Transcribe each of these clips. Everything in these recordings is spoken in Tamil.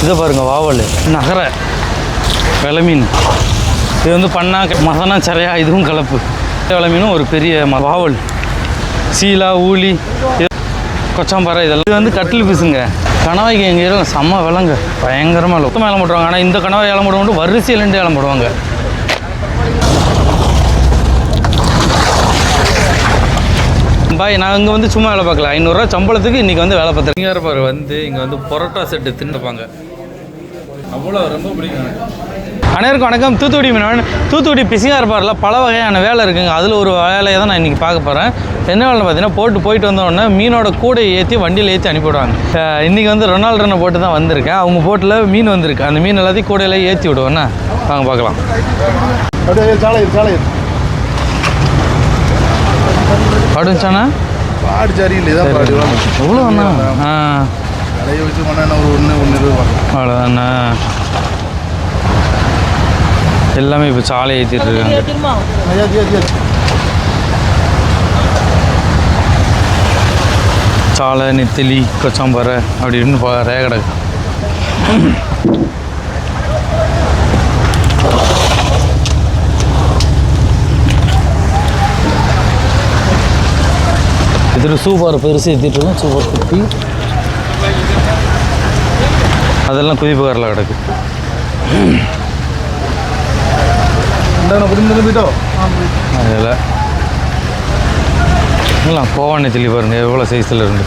இதை பாருங்கள் வாவல் நகர வெலை மீன். இது வந்து பண்ணா மசனா சரையா இதுவும் கலப்பு. வெலை மீனும் ஒரு பெரிய வாவல், சீலா, ஊலி, கொச்சாம்பாறை இதெல்லாம். இது வந்து கட்டில் பீஸுங்க. கணவாய்க்கு எங்கள் ஏரியாவில் செம்ம விலங்கு பயங்கரமாக இல்லை. மொத்தமாக ஏலம் போடுவாங்க. ஆனால் இந்த கணவாய் ஏலம் போடுவோம் வரிசையிலேருந்து ஏலம் போடுவாங்க. பாய் நான் இங்கே வந்து சும்மா வேலை பார்க்கல. 500 ரூபா சம்பளத்துக்கு இன்றைக்கி வந்து வேலை பார்த்துருக்கேன். இங்கே இருப்பார் வந்து இங்கே வந்து பரோட்டா செட்டு தின்னுப்பாங்க. அவ்வளோ ரொம்ப பிடிக்கும் எனக்கு. அனைவருக்கும் வணக்கம். தூத்துக்குடி மீனவன். தூத்துக்குடி பிசியாக இருப்பார்ல, பல வகையான வேலை இருக்குங்க. அதில் ஒரு வேலையை தான் நான் இன்றைக்கி பார்க்க போகிறேன். என்ன வேலை பார்த்தீங்கன்னா, போயிட்டு வந்தோடனே மீனோட கூடையை ஏற்றி வண்டியில் ஏற்றி அனுப்பிவிடுவாங்க. இன்றைக்கி வந்து ரொனால்டோனை போட்டு தான் வந்திருக்கேன். அவங்க போட்டில் மீன் வந்திருக்கு. அந்த மீன் எல்லாத்தையும் கூடையில் ஏற்றி விடுவோண்ணா. வாங்க பார்க்கலாம். பாடுச்சாண்ணா பாடு சரியில்லை தான் பாடு எவ்வளோண்ணா? கடையை வச்சு பண்ண ஒரு 1 அவ்வளோதாண்ணா. எல்லாமே இப்போ சாலை ஏற்றிட்டு இருக்காங்க. சாலை, நெத்திலி, கொச்சாம்பாறை அப்படின்னு நிறைய கிடக்கு. இதில் சூப்பர் பெருசு ஏற்றிட்டு இருக்கோம். சூப்பர் குட்டி அதெல்லாம் குதிப்புகாரில் கிடக்கு. அதில் எல்லாம் கோவானி தில்லி பாருங்கள் எவ்வளோ சைஸில் இருந்து.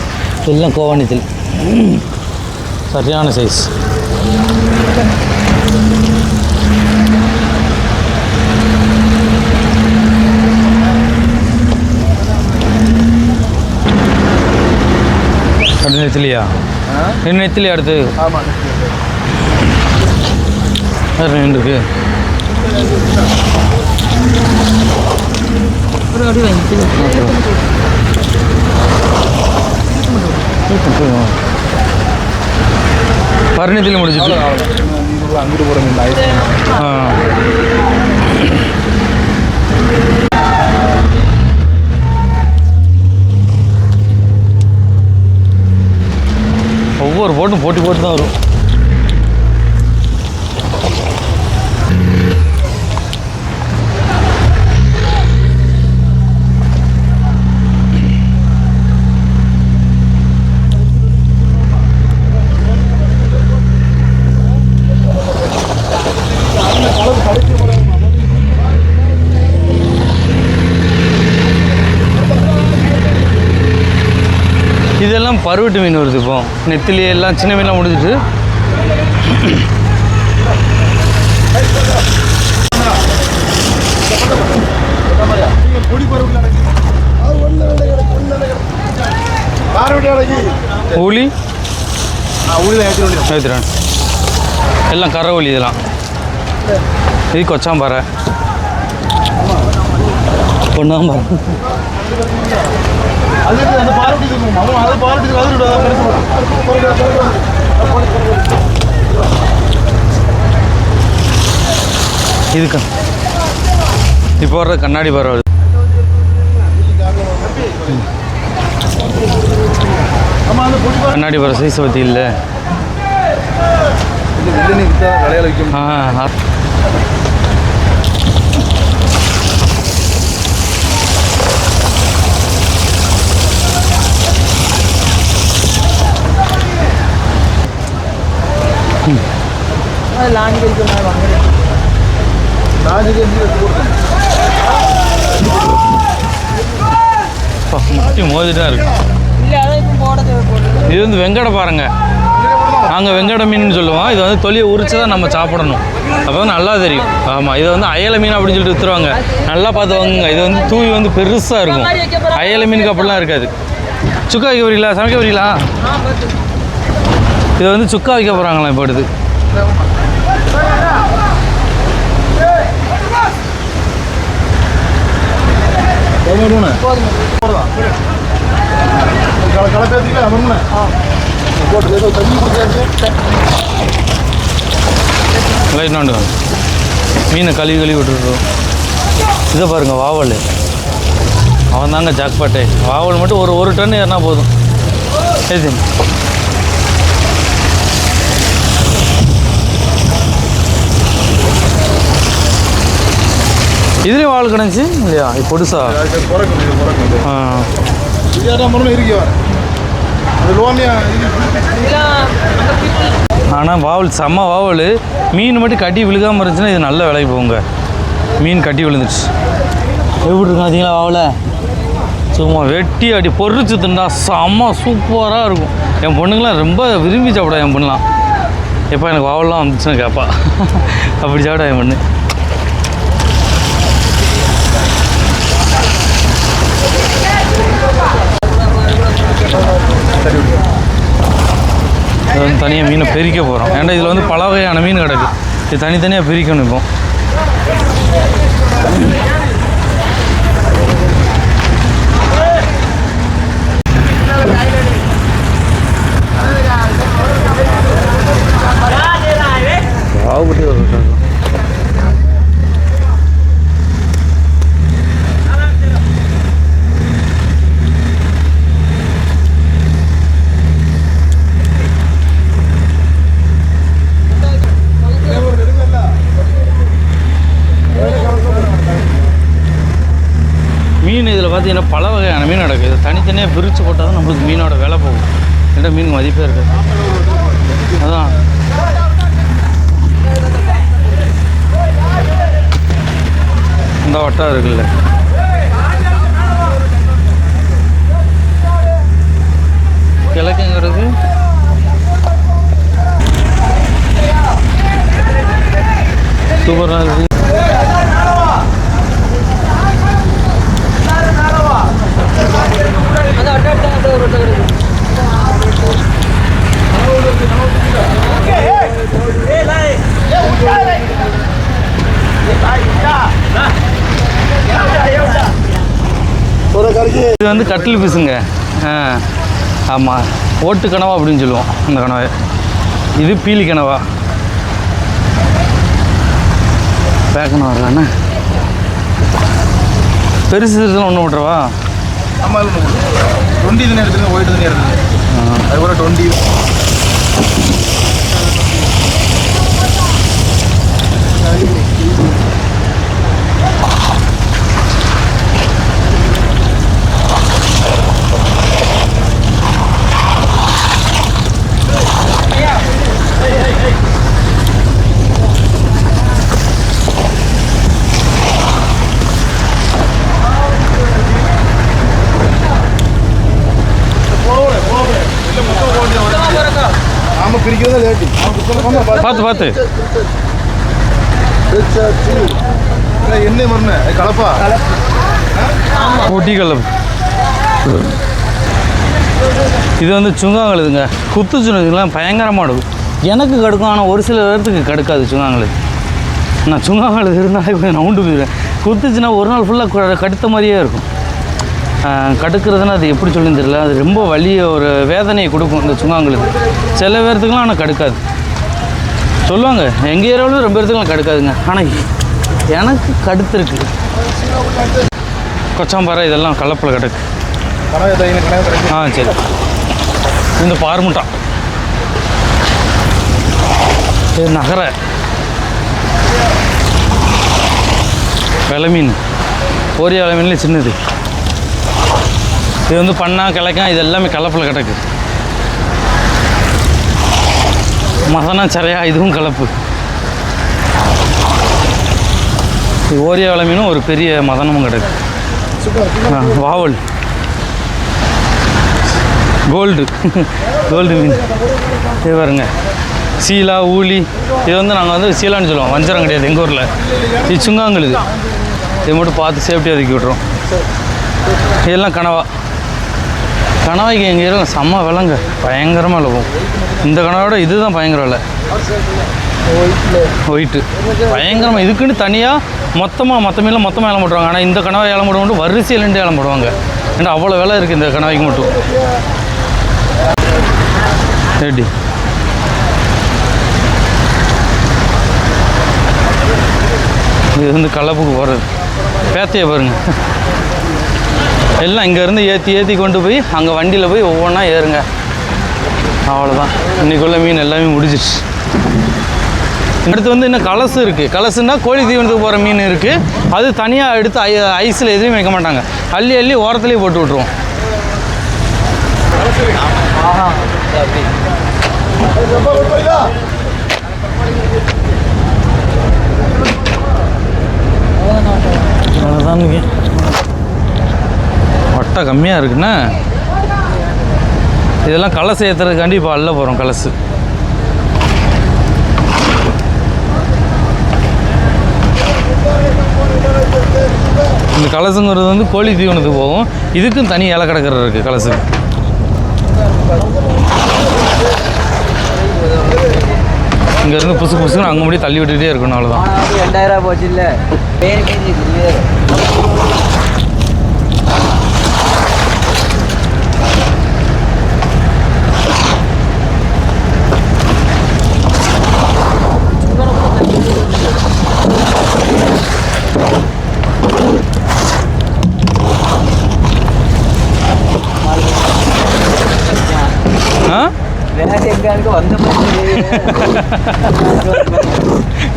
எல்லாம் கோவானி தில்லி சரியான சைஸ். அடுத்து நெத்திலியா? என்ன நெத்திலி அடுத்து? வேறு ரெண்டு இருக்கு. பரிணத்தில் முடிச்சுட்டு அங்கிட்டு போகிற ஒவ்வொரு போட்டும் போட்டு தான் வரும். இதெல்லாம் பருவட்டு மீன் வருது. இப்போ நெத்திலி எல்லாம் சின்ன மீன்லாம் முடிஞ்சிட்டு ஊலி ஏற்றுறேன். எல்லாம் கரை ஊலி. இதெல்லாம் இது கொச்சாம்பாறை, பொன்னாம்பாறை. இதுக்கு இப்போ வர்ற கண்ணாடி பாறை வருது. கண்ணாடி பாறை சைஸ் பற்றி இல்லை. முட்டி மோதிட்டு தான் இருக்கு. இது வந்து வெங்கட பாருங்க. நாங்கள் வெங்கட மீன் சொல்லுவோம். இது வந்து தொலியை உரிச்சு தான் நம்ம சாப்பிடணும். அப்போ தான் நல்லா தெரியும். ஆமாம், இதை வந்து அயலை மீன் அப்படின்னு சொல்லிட்டு விற்றுருவாங்க. நல்லா பார்த்து வாங்குங்க. இது வந்து தூவி வந்து பெருசாக இருக்கும். அயலை மீனுக்கு அப்படிலாம் இருக்காது. சுக்கா வைக்க வரீங்களா? சமைக்க வரீங்களா? இதை வந்து சுக்கா வைக்க போகிறாங்களா இப்போ எடுத்து. மீனை கழுவி விட்டுருக்கோம். இதை பாருங்கள் வாவல். அவன் தாங்க ஜாக்பாட்டே. வாவல் மட்டும் ஒரு டன் ஏறினா போதும். சரி இதுலேயும் வால் கிடந்துச்சு இல்லையா இது பொடுசா? ஆ ஆனால் வாவல் செம்ம வாவல். மீன் மட்டும் கட்டி விழுகாமல் இருந்துச்சுன்னா இது நல்ல விலைக்கு போகுங்க. மீன் கட்டி விழுந்துச்சு. எப்படி இருக்கும் பார்த்தீங்களா வாவலை? சும்மா வெட்டி அடி பொறிச்சு தின்னா செம்ம சூப்பராக இருக்கும். என் பொண்ணுங்களாம் ரொம்ப விரும்பி சாப்பிட. என் பொண்ணுலாம் எப்போ எனக்கு வாவல்லாம் வந்துச்சுன்னு கேட்பா. அப்படி சாப்பிட என் பொண்ணு. இது வந்து தனியாக மீனை பிரிக்க போகிறோம். ஏன்னா இதில் வந்து பல வகையான மீன் கிடக்கு. இது தனித்தனியாக பிரிக்கணும். இப்போ பாவுபட்டி ஒரு மீன் இதில் பார்த்தீங்கன்னா பல வகையான மீன் நடக்குது. இது தனித்தனியாக பிரித்து போட்டால் தான் நம்மளுக்கு மீனோட விலை போகும். இல்லை மீன் மதிப்பே இருக்குது. அதான் இந்த வட்டம் இருக்குல்ல, கிழக்குங்கிறது சூப்பராக இருக்குது. இது வந்து கட்டில் பீஸுங்க. ஆமாம், ஓட்டு கனவா அப்படின்னு சொல்லுவோம் இந்த கனவை. இது பீலி கனவா. பேக்கணும் வரலண்ணா. பெருசு பெருசுலாம் ஒன்று விட்றவா? ஆமாம், 20 தண்ணி எடுத்துங்க, ஒயிட் தண்ணி எடுத்துங்க. அதுபோல் 20 பார்த்து பார்த்து என்ன மரண கலப்பா ஊட்டி கலப்பு. இது வந்து சுங்காங்கழுதுங்க. குத்து சுண்ணதுலாம் பயங்கரமாக எடுக்கும். எனக்கு கடுக்கும், ஆனால் ஒரு சில நேரத்துக்கு கடுக்காது சுங்காங்கழுது. நான் சுங்காங்கழுது இருந்தாலே கொஞ்சம் நவுண்டு போயிடுவேன். குத்துச்சுன்னா ஒரு நாள் ஃபுல்லாக கடுத்த மாதிரியே இருக்கும். கடுக்கிறதுனா அது எப்படி சொல்லுன்னு தெரியல. அது ரொம்ப வலியை ஒரு வேதனையை கொடுக்கும் இந்த சுங்காங்கழுது. சில பேர்த்துக்குலாம் ஆனால் கடுக்காது சொல்லுவாங்க. எங்கள் ஏரியாவிலும் ரொம்ப பேர்த்துக்குலாம் கடுக்காதுங்க. ஆனால் எனக்கு கடுத்துருக்கு. கொச்சாம்பாறை இதெல்லாம் கலப்பில் கிடக்கு. சரி. இந்த பார்முட்டா, இது நகரை வெலை மீன். ஓரியா வெலை மீன்லேயே சின்னது. இது வந்து பண்ணா கிழக்கா இது எல்லாமே கலப்பில் கிடக்கு. மசனா சரையா இதுவும் கலப்பு. இது ஓரியா வெலை மீனும் ஒரு பெரிய மதனமும் கிடக்கு. வாவல், கோல்டு மீன். இது பாருங்க, சீலா, ஊலி. இது வந்து நாங்கள் வந்து சீலான்னு சொல்லுவோம், வஞ்சரம் கிடையாது எங்கள் ஊரில். இது சுங்காங்கல். இது மட்டும் பார்த்து சேஃப்டியாக ஒதுக்கி விட்றோம். இதெல்லாம் கனவா. கனவாய்க்கு எங்கள் ஏரியாவில் செம்ம விலைங்க, பயங்கரமாக இருக்கும். இந்த கனவோட இது தான் பயங்கர விலை. ஒயிட்டு பயங்கரமாக. இதுக்குன்னு தனியாக மொத்த மீனில் மொத்தமாக ஏலம் போட்டுருவாங்க. ஆனால் இந்த கனவாய் ஏலம் போட மட்டும் வரிசையிலேருந்து ஏலம் போடுவாங்க. ஏன்னா அவ்வளோ விலை இருக்குது இந்த கனவாய்க்கு மட்டும். எப்படி இது வந்து கலப்புக்கு போகிறது. பேத்தையை பாருங்கள், எல்லாம் இங்கேருந்து ஏற்றி கொண்டு போய் அங்கே வண்டியில் போய் ஒவ்வொன்றா ஏறுங்க. அவ்வளோதான், இன்றைக்குள்ள மீன் எல்லாமே முடிஞ்சிடுச்சு. அடுத்து வந்து இன்னும் கலசு இருக்குது. கலசுன்னா கோழி தீவனத்துக்கு போகிற மீன் இருக்குது. அது தனியாக எடுத்து ஐஸில் எதுவும் வைக்க மாட்டாங்க, அள்ளி அள்ளி ஓரத்துலேயே போட்டு விட்ருவோம். அவ்வளோதான். வட்டை கம்மியாக இருக்குண்ணா. இதெல்லாம் கலசு ஏற்றுறதுக்காண்டி இப்போ அள்ள போகிறோம். கலசு இந்த கலசுங்கிறது வந்து கோழி தீவனத்துக்கு போகும். இதுக்கும் தனி இலை கிடக்கிறது இருக்குது கலசு. இங்கேருந்து புதுசு புதுசுன்னு அங்கே முடியும் தள்ளி விட்டுக்கிட்டே இருக்கணும். அவ்வளோதான். 2000 போச்சு இல்லை பேர் கேஜி.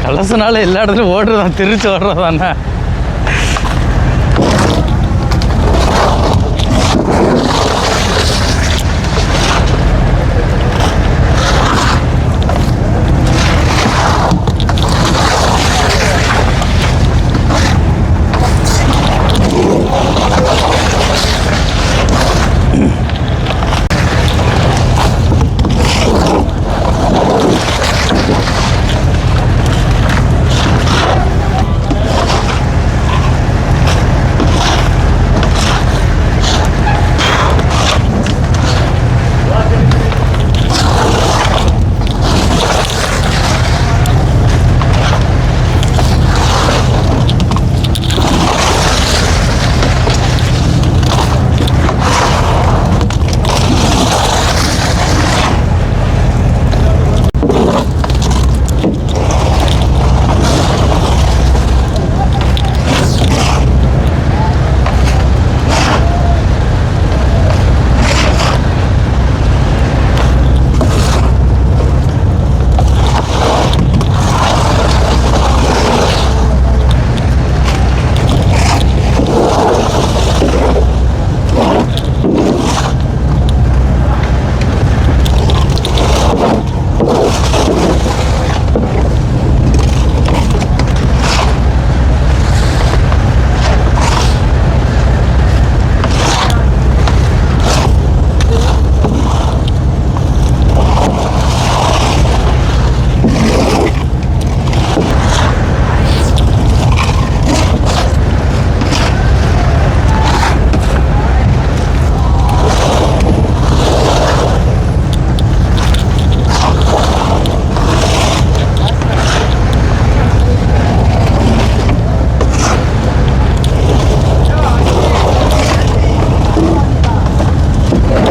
கலசனால எல்லா இடத்துலையும் ஓடுறதான், திருச்சி ஓடுறதாண்ணா.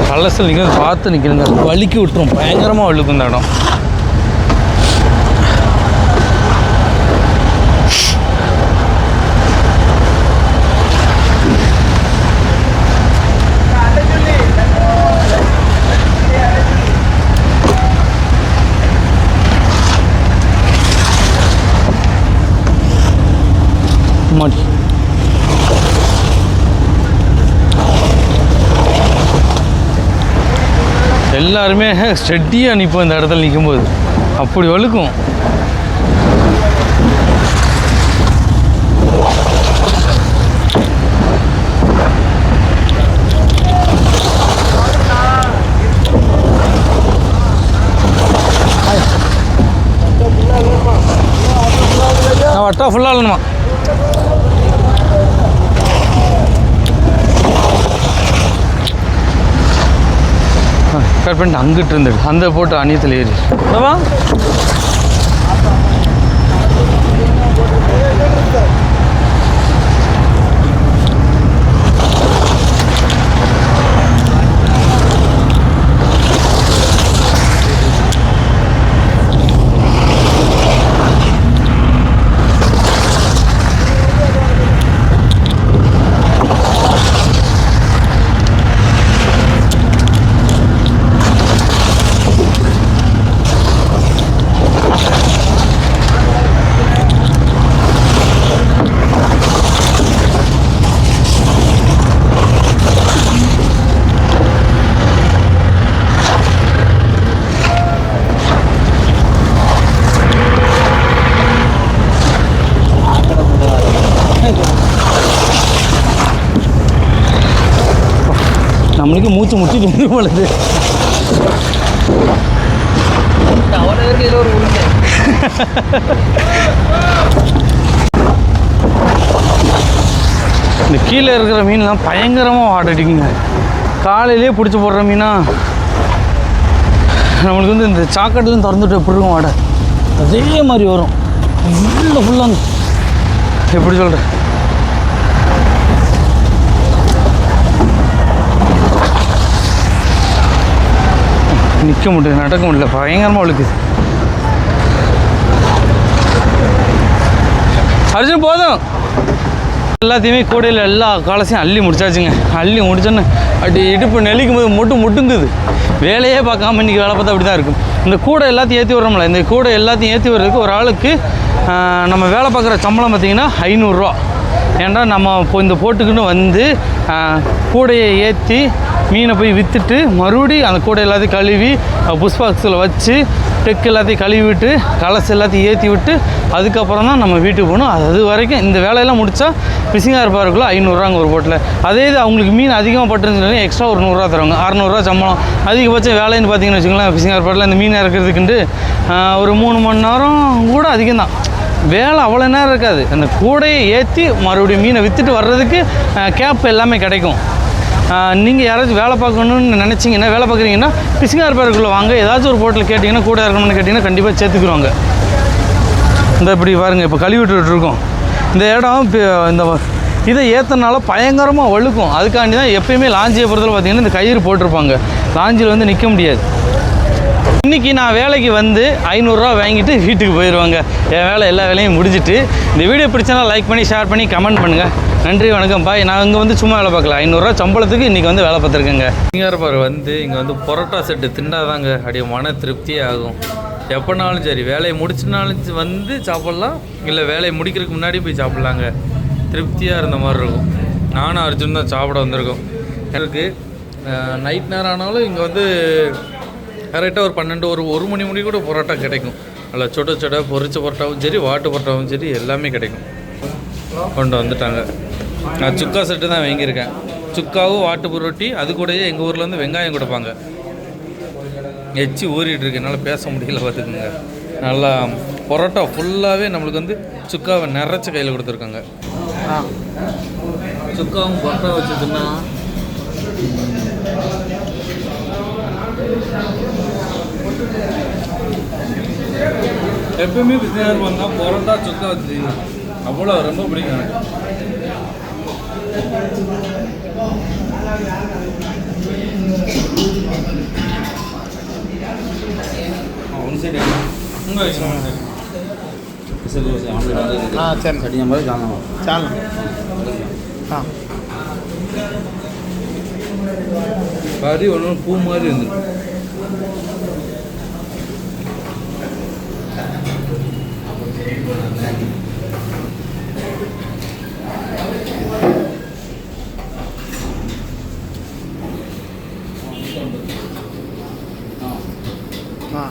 கலசல் நிற்கிறது பார்த்து நிற்கிறங்க, வலிக்கு விட்டுரும். பயங்கரமாக வலிக்கும் இந்த இடம். மாட்டி எல்லாருமே ஸ்டெட்டியாக நிற்போம் இந்த இடத்துல நிற்கும்போது. அப்படி வழுக்கும். வட்டா ஃபுல்லாக இல்லைம்மா. கட் பண்ணிட்டு அங்கிட்டு இருந்தது அந்த போட்டு அணியத்தில் ஏறி வா. நம்மளுக்கு மூச்சு முட்டிட்டு வந்து போலது. ஒரு உருண்டை இந்த கீழே இருக்கிற மீன்லாம் பயங்கரமாக வாடடிக்குங்க. காலையிலே பிடிச்சி போடுற மீனா நம்மளுக்கு வந்து இந்த சாக்கடையிலும் திறந்துட்டு எப்படி இருக்கும் வாடை, அதே மாதிரி வரும் ஃபுல்லாக. எப்படி சொல்கிறேன், நிற்க முடியல, நடக்க முடியல, பயங்கரமாக இழுக்குது. அர்ஜுன் போதும், எல்லாத்தையுமே கூடையில் எல்லா காலத்தையும் அள்ளி முடிச்சாச்சுங்க. அள்ளி முடிச்சோன்னு அப்படி இடுப்பு நெளிக்கும் போது முட்டுங்குது. வேலையே பார்க்காம இன்றைக்கி வேலை பார்த்தா அப்படி தான் இருக்கும். இந்த கூடை எல்லாத்தையும் ஏற்றி விட்றோம்ல, இந்த கூடை எல்லாத்தையும் ஏற்றி விடுறதுக்கு ஒரு ஆளுக்கு நம்ம வேலை பார்க்குற சம்பளம் பார்த்திங்கன்னா 500 ரூபா. ஏன்டா நம்ம இப்போ இந்த போட்டுக்குன்னு வந்து கூடையை ஏற்றி மீனை போய் விற்றுட்டு மறுபடியும் அந்த கூடை எல்லாத்தையும் கழுவி புஷ் பாக்ஸில் வச்சு டெக் எல்லாத்தையும் கழுவி விட்டு கலசு எல்லாத்தையும் ஏற்றி விட்டு அதுக்கப்புறம் தான் நம்ம வீட்டுக்கு போகணும். அது வரைக்கும் இந்த வேலையெல்லாம் முடித்தா ஃபிஷிங்காக இருப்பாருக்குள்ள 500 ரூபாங்க ஒரு போட்டில். அதே இது அவங்களுக்கு மீன் அதிகமாக பட்டுருன்னு சொல்லி எக்ஸ்ட்ரா ஒரு 100 ரூபா தருவாங்க. 600 ரூபா சம்பளம். அதிகபட்சம் வேலைன்னு பார்த்தீங்கன்னு வச்சுக்கோங்களேன், ஃபிஷிங்காக இருப்பாரில் இந்த மீன் இறக்கிறதுக்குண்டு ஒரு 3 மணி நேரம் கூட அதிகம் தான். வேலை அவ்வளோ நேரம் இருக்காது. அந்த கூடையை ஏற்றி மறுபடியும் மீனை விற்றுட்டு வர்றதுக்கு கேப் எல்லாமே கிடைக்கும். நீங்கள் யாராச்சும் வேலை பார்க்கணுன்னு நினச்சிங்கன்னா, வேலை பார்க்குறீங்கன்னா ஃபிஷிங்காக இருப்பாருக்குள்ளே வாங்க. ஏதாச்சும் ஒரு போட்டில் கேட்டிங்கன்னா, கூட இருக்கணும்னு கேட்டிங்கன்னா கண்டிப்பாக சேர்த்துக்குருவாங்க. இந்த இப்படி பாருங்கள், இப்போ கழுவி விட்டுருக்கோம். இந்த இடம் இந்த இதை ஏற்றனால பயங்கரமாக வழுக்கும். அதுக்காண்டி தான் எப்பயுமே லாஞ்சியை பொறுத்தவரை பார்த்திங்கன்னா இந்த கயிறு போட்டிருப்பாங்க. லாஞ்சியில் வந்து நிற்க முடியாது. இன்றைக்கி நான் வேலைக்கு வந்து 500 ரூபா வாங்கிட்டு வீட்டுக்கு போயிடுவாங்க. என் வேலை எல்லா வேலையும் முடிஞ்சிட்டு. இந்த வீடியோ பிடிச்சனா லைக் பண்ணி ஷேர் பண்ணி கமெண்ட் பண்ணுங்கள். நன்றி, வணக்கம், பாய். நான் இங்கே வந்து சும்மா வேலை பார்க்கல, 500 ரூபா சம்பளத்துக்கு இன்றைக்கி வந்து வேலை பார்த்துருக்கேங்க. இங்கே இருப்பார் வந்து இங்கே வந்து பரோட்டா செட்டு திண்டாதாங்க அப்படியே மன திருப்தியே ஆகும். எப்போனாலும் சரி, வேலையை முடிச்சுனாலும் வந்து சாப்பிட்லாம், இல்லை வேலையை முடிக்கிறதுக்கு முன்னாடி போய் சாப்பிட்லாங்க. திருப்தியாக இருந்த மாதிரி இருக்கும். நானும் அர்ஜுன் தான் சாப்பிட வந்திருக்கோம். எனக்கு நைட் நேரம் ஆனாலும் இங்கே வந்து கரெக்டாக ஒரு 12 ஒரு மணி கூட பரோட்டா கிடைக்கும். நல்லா சுட பொரிச்ச பரோட்டாவும் சரி, வாட்டு பரோட்டாவும் சரி, எல்லாமே கிடைக்கும். கொண்டு வந்துட்டாங்க. நான் சுக்கா செட்டு தான் வாங்கியிருக்கேன். சுக்காவும் வாட்டு புரோட்டி, அது கூடயே எங்கள் ஊரில் வந்து வெங்காயம் கொடுப்பாங்க. எச்சி ஊறிட்டு இருக்கு, என்னால் பேச முடியல, பார்த்துக்குங்க. நல்லா பரோட்டா ஃபுல்லாகவே நம்மளுக்கு வந்து சுக்காவை நிறைச்சி கையில் கொடுத்துருக்காங்க. சுக்காவும் பரோட்டா வச்சதுன்னா எப்பவுமே பிஸ்னஸ் பண்ணால் பரோட்டா சுக்கா வச்சுருக்கீங்க, அவ்வளோ ரொம்ப பிடிக்கும் எனக்கு. சரி கறி ஒன்று பூ மாதிரி இருந்துருக்கு. हाँ